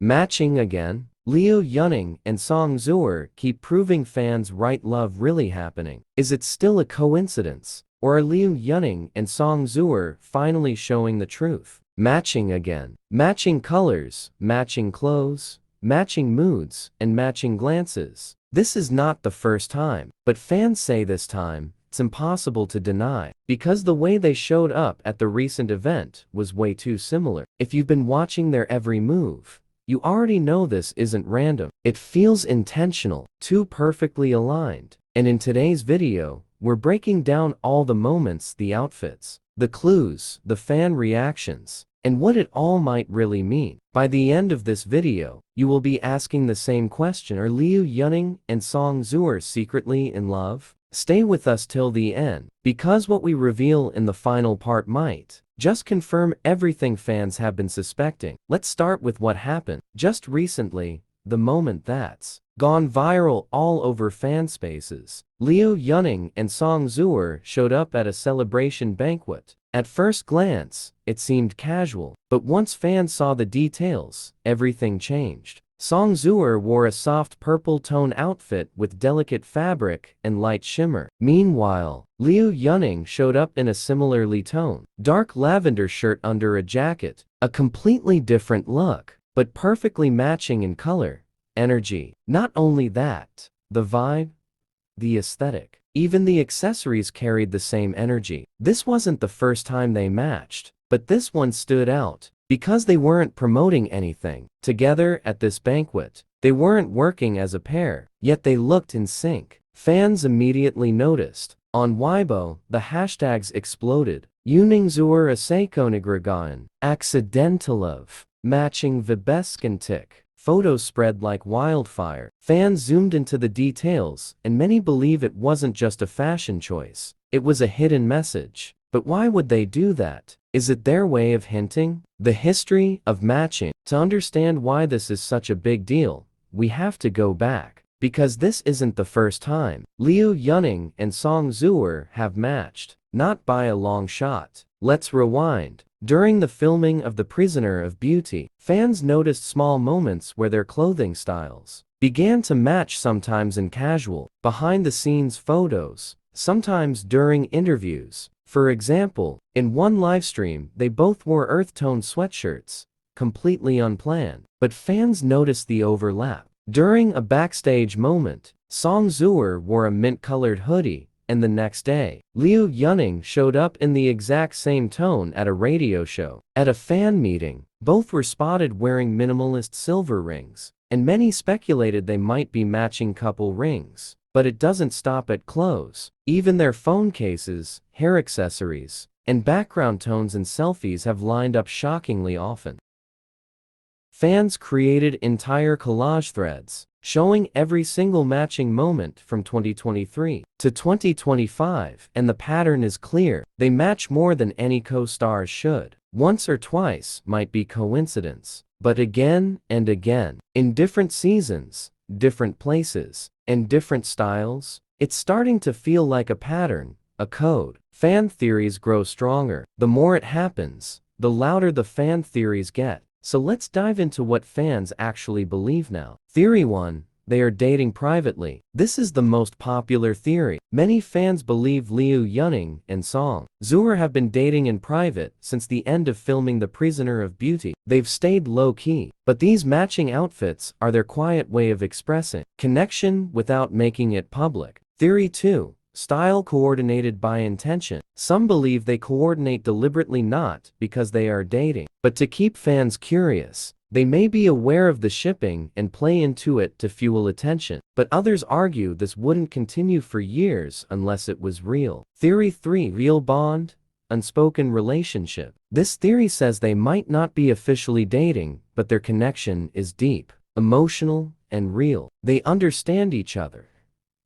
Matching again? Liu Yunning and Song Zuer keep proving fans right. Love really happening. Is it still a coincidence? Or are Liu Yunning and Song Zuer finally showing the truth? Matching again. Matching colors, matching clothes, matching moods, and matching glances. This is not the first time, but fans say this time, it's impossible to deny, because the way they showed up at the recent event was way too similar. If you've been watching their every move, you already know this isn't random. It feels intentional, too perfectly aligned. And in today's video, we're breaking down all the moments, the outfits, the clues, the fan reactions, and what it all might really mean. By the end of this video, you will be asking the same question: are Liu Yunning and Song Zuer secretly in love? Stay with us till the end, because what we reveal in the final part might just confirm everything fans have been suspecting. Let's start with what happened just recently, the moment that's gone viral all over fan spaces. Liu Yunning and Song Zuer showed up at a celebration banquet. At first glance, it seemed casual, but once fans saw the details, everything changed. Song Zuer wore a soft purple tone outfit with delicate fabric and light shimmer. Meanwhile, Liu Yunning showed up in a similarly toned, dark lavender shirt under a jacket. A completely different look, but perfectly matching in color, energy. Not only that, the vibe, the aesthetic, even the accessories carried the same energy. This wasn't the first time they matched, but this one stood out because they weren't promoting anything together at this banquet. They weren't working as a pair, yet they looked in sync. Fans immediately noticed. On Weibo, the hashtags exploded. Yuning Zuer Asekonigregayan, accidentalove, matching Vibeskin tick. Photos spread like wildfire. Fans zoomed into the details, and many believe it wasn't just a fashion choice. It was a hidden message. But why would they do that? Is it their way of hinting? The history of matching. To understand why this is such a big deal, we have to go back, because this isn't the first time Liu Yunning and Song Zuer have matched. Not by a long shot. Let's rewind. During the filming of The Prisoner of Beauty, fans noticed small moments where their clothing styles began to match, sometimes in casual, behind-the-scenes photos, sometimes during interviews. For example, in one livestream, they both wore earth-tone sweatshirts, completely unplanned, but fans noticed the overlap. During a backstage moment, Song Zuer wore a mint-colored hoodie, and the next day, Liu Yunning showed up in the exact same tone at a radio show. At a fan meeting, both were spotted wearing minimalist silver rings, and many speculated they might be matching couple rings. But it doesn't stop at clothes. Even their phone cases, hair accessories, and background tones in selfies have lined up shockingly often. Fans created entire collage threads, showing every single matching moment from 2023 to 2025, and the pattern is clear. They match more than any co-stars should. Once or twice might be coincidence, but again and again, in different seasons, different places, and different styles, it's starting to feel like a pattern, a code. Fan theories grow stronger. The more it happens, the louder the fan theories get. So let's dive into what fans actually believe now. Theory 1. They are dating privately. This is the most popular theory. Many fans believe Liu Yunning and Song Zuer have been dating in private since the end of filming The Prisoner of Beauty. They've stayed low-key, but these matching outfits are their quiet way of expressing connection without making it public. Theory 2. Style coordinated by intention. Some believe they coordinate deliberately, not because they are dating, but to keep fans curious. They may be aware of the shipping and play into it to fuel attention, but others argue this wouldn't continue for years unless it was real. Theory 3. Real bond, unspoken relationship. This theory says they might not be officially dating, but their connection is deep, emotional, and real. They understand each other.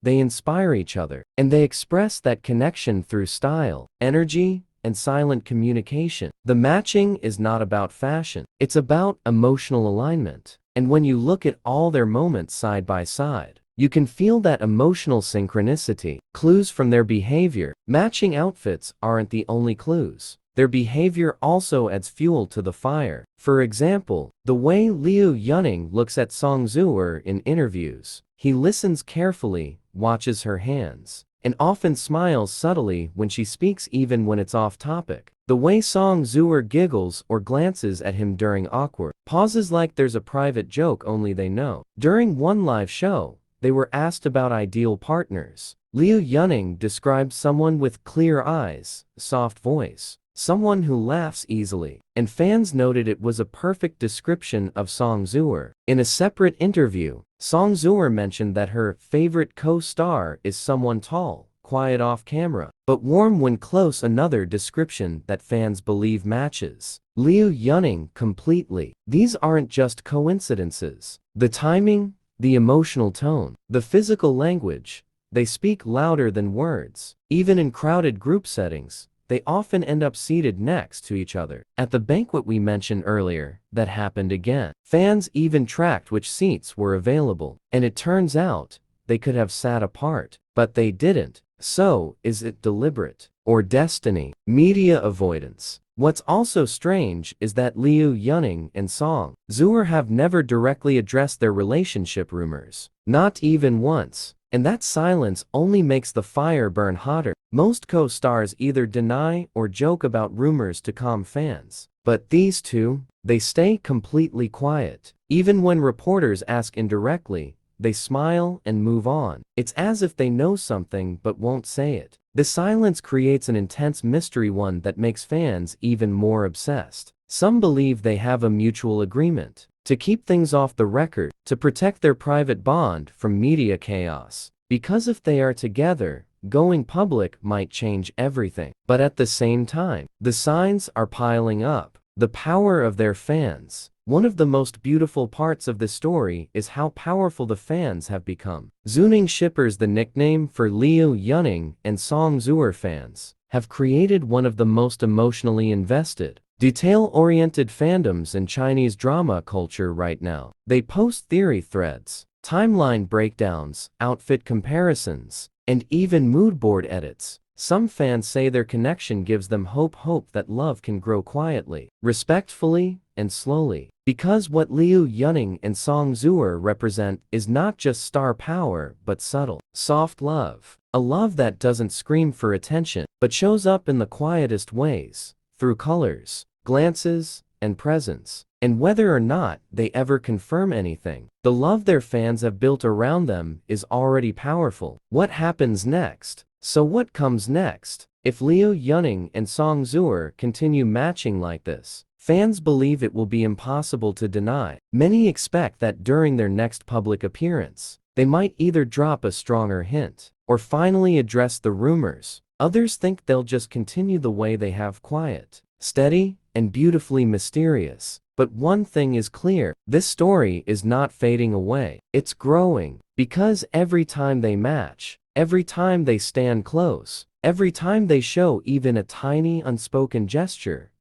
They inspire each other, and they express that connection through style, energy, and silent communication. The matching is not about fashion. It's about emotional alignment. And when you look at all their moments side by side, you can feel that emotional synchronicity. Clues from their behavior. Matching outfits aren't the only clues. their behavior also adds fuel to the fire. For example, the way Liu Yunning looks at Song Zuer in interviews. He listens carefully, watches her hands, and often smiles subtly when she speaks even when it's off topic. The way Song Zuer giggles or glances at him during awkward pauses like there's a private joke only they know. During one live show, they were asked about ideal partners. Liu Yunning described someone with clear eyes, soft voice, someone who laughs easily, and fans noted it was a perfect description of Song Zuer. In a separate interview, Song Zuer mentioned that her favorite co-star is someone tall, quiet off camera, but warm when close, another description that fans believe matches Liu Yunning completely. These aren't just coincidences. The timing, the emotional tone, the physical language, they speak louder than words. Even in crowded group settings, they often end up seated next to each other. At the banquet we mentioned earlier, that happened again. Fans even tracked which seats were available, and it turns out, they could have sat apart, but they didn't. So, is it deliberate? Or destiny? Media avoidance. What's also strange is that Liu Yunning and Song Zuer have never directly addressed their relationship rumors. Not even once. And that silence only makes the fire burn hotter. Most co-stars either deny or joke about rumors to calm fans. But these two, they stay completely quiet. Even when reporters ask indirectly, they smile and move on. It's as if they know something but won't say it. The silence creates an intense mystery, one that makes fans even more obsessed. Some believe they have a mutual agreement to keep things off the record, to protect their private bond from media chaos. Because if they are together, going public might change everything. But at the same time, the signs are piling up. The power of their fans. One of the most beautiful parts of the story is how powerful the fans have become. Zuning shippers, the nickname for Liu Yunning and Song Zuer fans, have created one of the most emotionally invested, detail-oriented fandoms in Chinese drama culture right now. They post theory threads, timeline breakdowns, outfit comparisons, and even mood board edits. Some fans say their connection gives them hope that love can grow quietly, respectfully, and slowly. Because what Liu Yunning and Song Zuer represent is not just star power but subtle, soft love. A love that doesn't scream for attention, but shows up in the quietest ways, through colors, glances, and presence. And whether or not they ever confirm anything, the love their fans have built around them is already powerful. What happens next? So what comes next? If Liu Yunning and Song Zuer continue matching like this, fans believe it will be impossible to deny. Many expect that during their next public appearance, they might either drop a stronger hint, or finally address the rumors. Others think they'll just continue the way they have, quiet, steady, and beautifully mysterious. But one thing is clear, this story is not fading away. It's growing, because every time they match, every time they stand close, every time they show even a tiny unspoken gesture,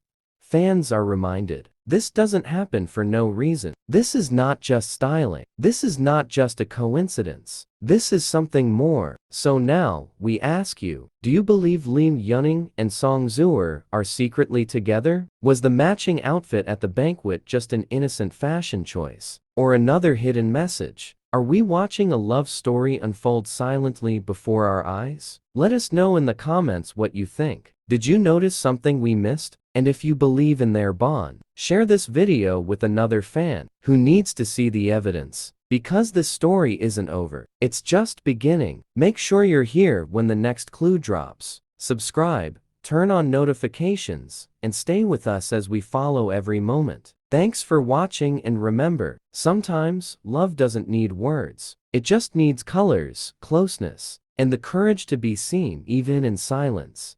fans are reminded. This doesn't happen for no reason. This is not just styling. This is not just a coincidence. This is something more. So now, we ask you, do you believe Liu Yunning and Song Zuer are secretly together? Was the matching outfit at the banquet just an innocent fashion choice? Or another hidden message? Are we watching a love story unfold silently before our eyes? Let us know in the comments what you think. Did you notice something we missed? And if you believe in their bond, share this video with another fan who needs to see the evidence. Because this story isn't over, it's just beginning. Make sure you're here when the next clue drops. Subscribe, turn on notifications, and stay with us as we follow every moment. Thanks for watching, and remember, sometimes love doesn't need words. It just needs colors, closeness, and the courage to be seen even in silence.